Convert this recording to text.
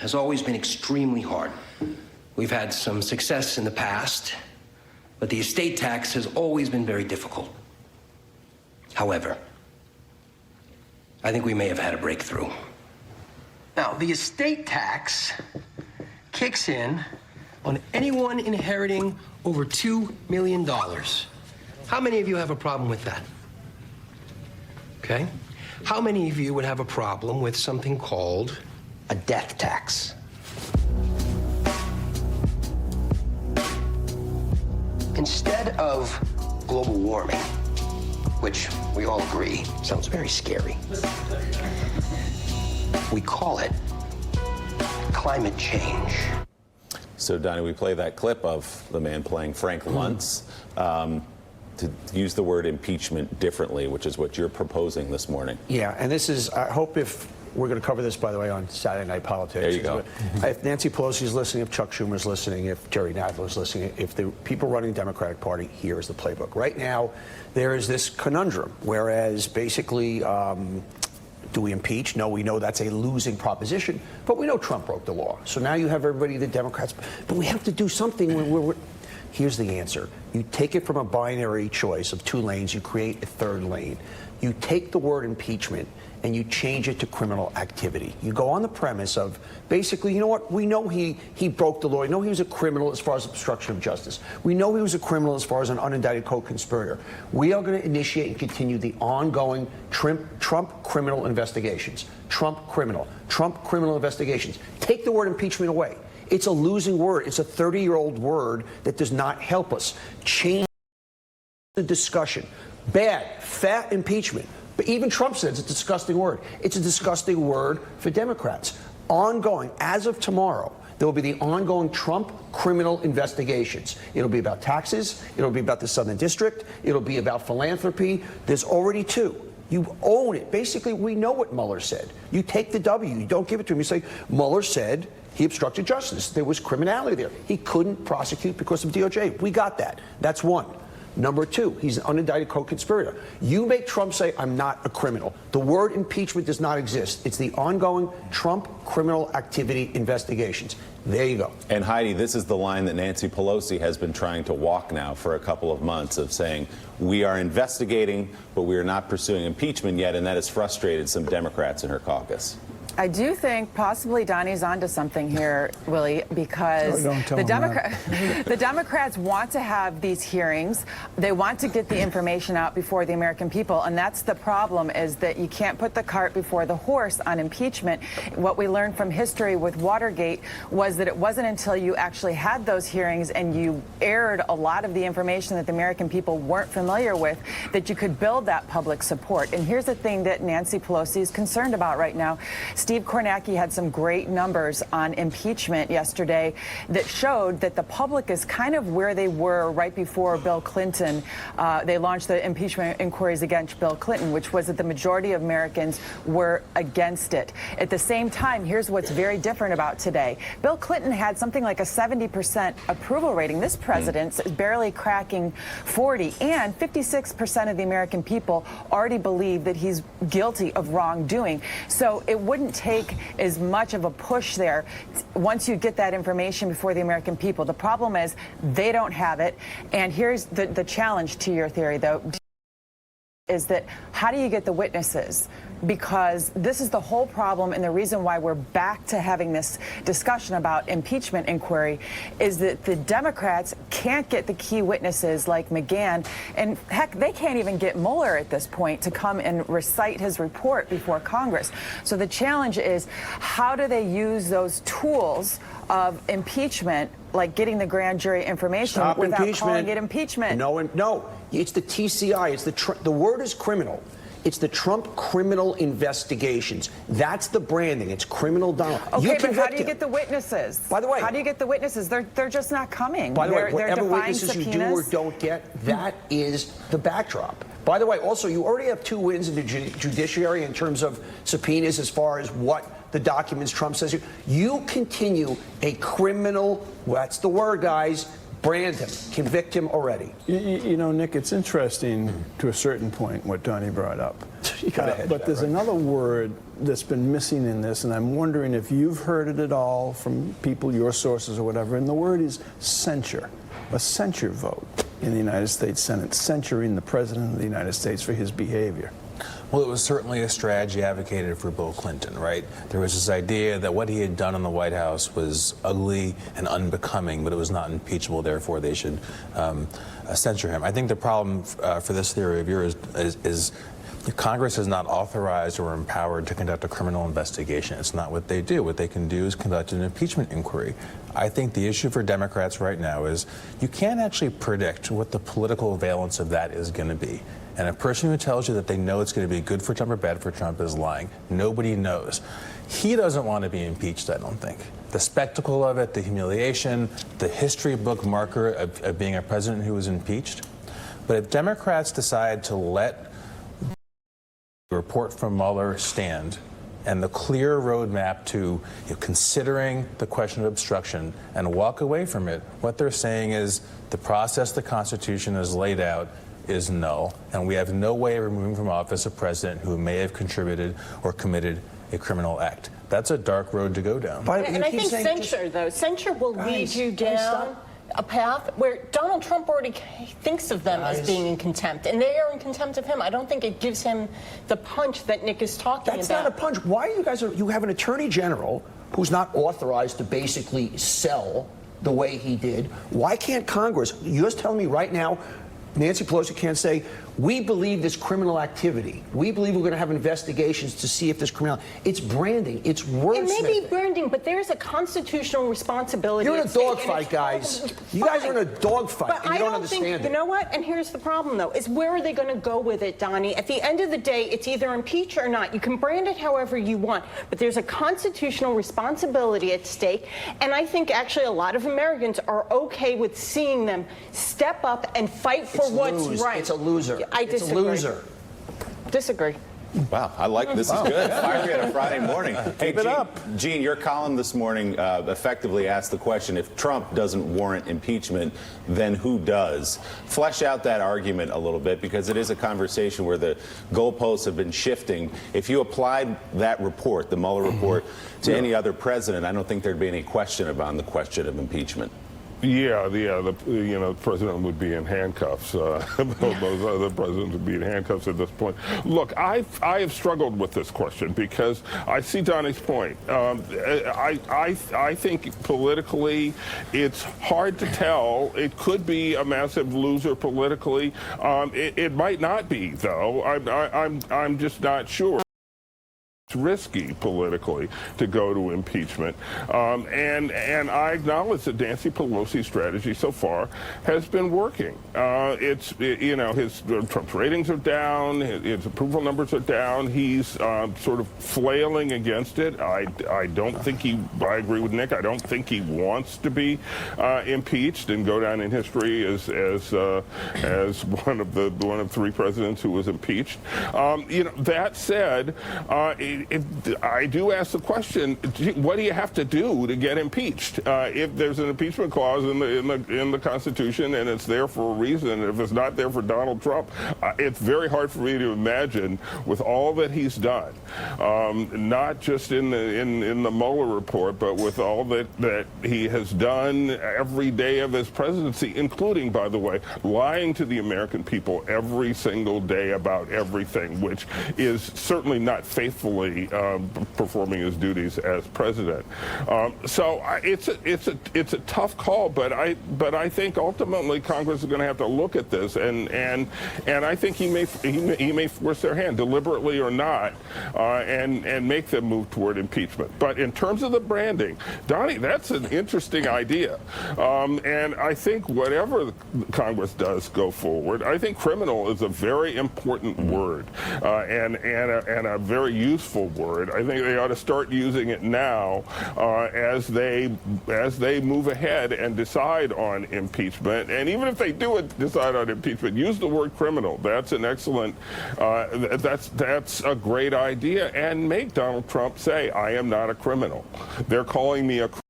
has always been extremely hard. We've had some success in the past, but the estate tax has always been very difficult. However, I think we may have had a breakthrough. Now, the estate tax kicks in on anyone inheriting over $2 million. How many of you have a problem with that? Okay. How many of you would have a problem with something called a death tax? Instead of global warming, which we all agree sounds very scary, we call it climate change. So, Donnie, we play that clip of the man playing Frank Luntz to use the word impeachment differently, which is what you're proposing this morning. Yeah, and this is, I hope if we're going to cover this, by the way, on Saturday Night Politics. There you go. If Nancy Pelosi is listening, if Chuck Schumer is listening, if Jerry Nadler is listening, if the people running the Democratic Party, here is the playbook. Right now, there is this conundrum, whereas basically, do we impeach? No, we know that's a losing proposition, but we know Trump broke the law. So now you have everybody, the Democrats, but we have to do something when here's the answer. You take it from a binary choice of two lanes, you create a third lane. You take the word impeachment and you change it to criminal activity. You go on the premise of basically, you know what, we know he broke the law. We know he was a criminal as far as obstruction of justice. We know he was a criminal as far as an unindicted co-conspirator. We are going to initiate and continue the ongoing Trump criminal investigations. Trump criminal investigations. Take the word impeachment away. It's a losing word. It's a 30-year-old word that does not help us. Change the discussion. Bad, fat impeachment. But even Trump says it's a disgusting word. It's a disgusting word for Democrats. Ongoing, as of tomorrow, there will be the ongoing Trump criminal investigations. It'll be about taxes. It'll be about the Southern District. It'll be about philanthropy. There's already two. You own it. Basically, we know what Mueller said. You take the W. You don't give it to him. You say, Mueller said he obstructed justice. There was criminality there. He couldn't prosecute because of DOJ. We got that. That's one. Number two, he's an unindicted co-conspirator. You make Trump say, I'm not a criminal. The word impeachment does not exist. It's the ongoing Trump criminal activity investigations. There you go. And Heidi, this is the line that Nancy Pelosi has been trying to walk now for a couple of months of saying, we are investigating, but we are not pursuing impeachment yet, and that has frustrated some Democrats in her caucus. I do think possibly Donnie's onto something here, Willie, because the Democrats want to have these hearings. They want to get the information out before the American people, and that's the problem, is that you can't put the cart before the horse on impeachment. What we learned from history with Watergate was that it wasn't until you actually had those hearings and you aired a lot of the information that the American people weren't familiar with that you could build that public support. And here's the thing that Nancy Pelosi is concerned about right now. Steve Kornacki had some great numbers on impeachment yesterday that showed that the public is kind of where they were right before Bill Clinton. They launched the impeachment inquiries against Bill Clinton, which was that the majority of Americans were against it. At the same time, here's what's very different about today. Bill Clinton had something like a 70% approval rating. This president's barely cracking 40, and 56% of the American people already believe that he's guilty of wrongdoing. So it wouldn't take as much of a push there once you get that information before the American people. The problem is they don't have it. And here's the challenge to your theory, though, is that how do you get the witnesses? Because this is the whole problem, and the reason why we're back to having this discussion about impeachment inquiry is that the Democrats can't get the key witnesses like McGahn, and heck, they can't even get Mueller at this point to come and recite his report before Congress. So the challenge is, how do they use those tools of impeachment, like getting the grand jury information, without calling it impeachment? No, it's the TCI. It's the word is criminal. It's the Trump criminal investigations. That's the branding. It's criminal Donald. Okay, but how do you get the witnesses? By the way, how do you get the witnesses? They're just not coming. By the way, whatever witnesses you do or don't get, that is the backdrop. By the way, also, you already have two wins in the judiciary in terms of subpoenas as far as what the documents Trump says. You continue a criminal, that's the word, guys, brand him, convict him already. You know, Nick, it's interesting to a certain point what Donnie brought up. You gotta hedge But that, there's right? another word that's been missing in this, and I'm wondering if you've heard it at all from people, your sources or whatever, and the word is censure. A censure vote in the United States Senate, censuring the President of the United States for his behavior. Well, it was certainly a strategy advocated for Bill Clinton, right? There was this idea that what he had done in the White House was ugly and unbecoming, but it was not impeachable, therefore they should censure him. I think the problem for this theory of yours is Congress is not authorized or empowered to conduct a criminal investigation. It's not what they do. What they can do is conduct an impeachment inquiry. I think the issue for Democrats right now is you can't actually predict what the political valence of that is going to be. And a person who tells you that they know it's going to be good for Trump or bad for Trump is lying. Nobody knows. He doesn't want to be impeached, I don't think. The spectacle of it, the humiliation, the history book marker of being a president who was impeached. But if Democrats decide to let the report from Mueller stand and the clear roadmap to considering the question of obstruction and walk away from it, what they're saying is the process the Constitution has laid out is null, and we have no way of removing from office a president who may have contributed or committed a criminal act. That's a dark road to go down. And I think censure will lead you down a path where Donald Trump already thinks of them as being in contempt, and they are in contempt of him. I don't think it gives him the punch that Nick is talking about. That's not a punch. Why are you have an attorney general who's not authorized to basically sell the way he did? Why can't Congress, you're just telling me right now, Nancy Pelosi can't say, we believe this criminal activity. We believe we're going to have investigations to see if this criminal. It's branding. It's wordsmithing. It may be branding, but there's a constitutional responsibility. You're in a dogfight, guys. You guys are in a dogfight, But and you I don't don't understand think, it. you know what? And here's the problem, though, is where are they going to go with it, Donnie? At the end of the day, it's either impeach or not. You can brand it however you want, but there's a constitutional responsibility at stake, and I think actually a lot of Americans are okay with seeing them step up and fight for what's right. It's a loser. I It's disagree. a loser. Disagree. Wow, I like this. Is good. Fiery on a Friday morning. Hey, Keep it up. Gene, your column this morning effectively asked the question: if Trump doesn't warrant impeachment, then who does? Flesh out that argument a little bit, because it is a conversation where the goalposts have been shifting. If you applied that report, the Mueller report, to any other president, I don't think there'd be any question about the question of impeachment. The president would be in handcuffs. Those other presidents would be in handcuffs at this point. Look, I have struggled with this question because I see Donnie's point. I think politically, it's hard to tell. It could be a massive loser politically. It might not be, though. I'm just not sure. It's risky politically to go to impeachment, and I acknowledge that Nancy Pelosi's strategy so far has been working. Trump's ratings are down, his approval numbers are down. He's sort of flailing against it. I don't think I agree with Nick. I don't think he wants to be impeached and go down in history as one of three presidents who was impeached. That said, I do ask the question: what do you have to do to get impeached? If there's an impeachment clause in the Constitution and it's there for a reason, if it's not there for Donald Trump, it's very hard for me to imagine, with all that he's done, not just in the Mueller report, but with all that he has done every day of his presidency, including, by the way, lying to the American people every single day about everything, which is certainly not faithfully performing his duties as president. So it's a tough call, but I think ultimately Congress is going to have to look at this, and I think he may force their hand, deliberately or not, and make them move toward impeachment. But in terms of the branding, Donnie, that's an interesting idea, and I think whatever Congress does go forward, I think criminal is a very important word, and a very useful word. I think they ought to start using it now as they move ahead and decide on impeachment. And even if they do decide on impeachment, use the word criminal. That's an excellent. That's a great idea, and make Donald Trump say, "I am not a criminal. They're calling me a."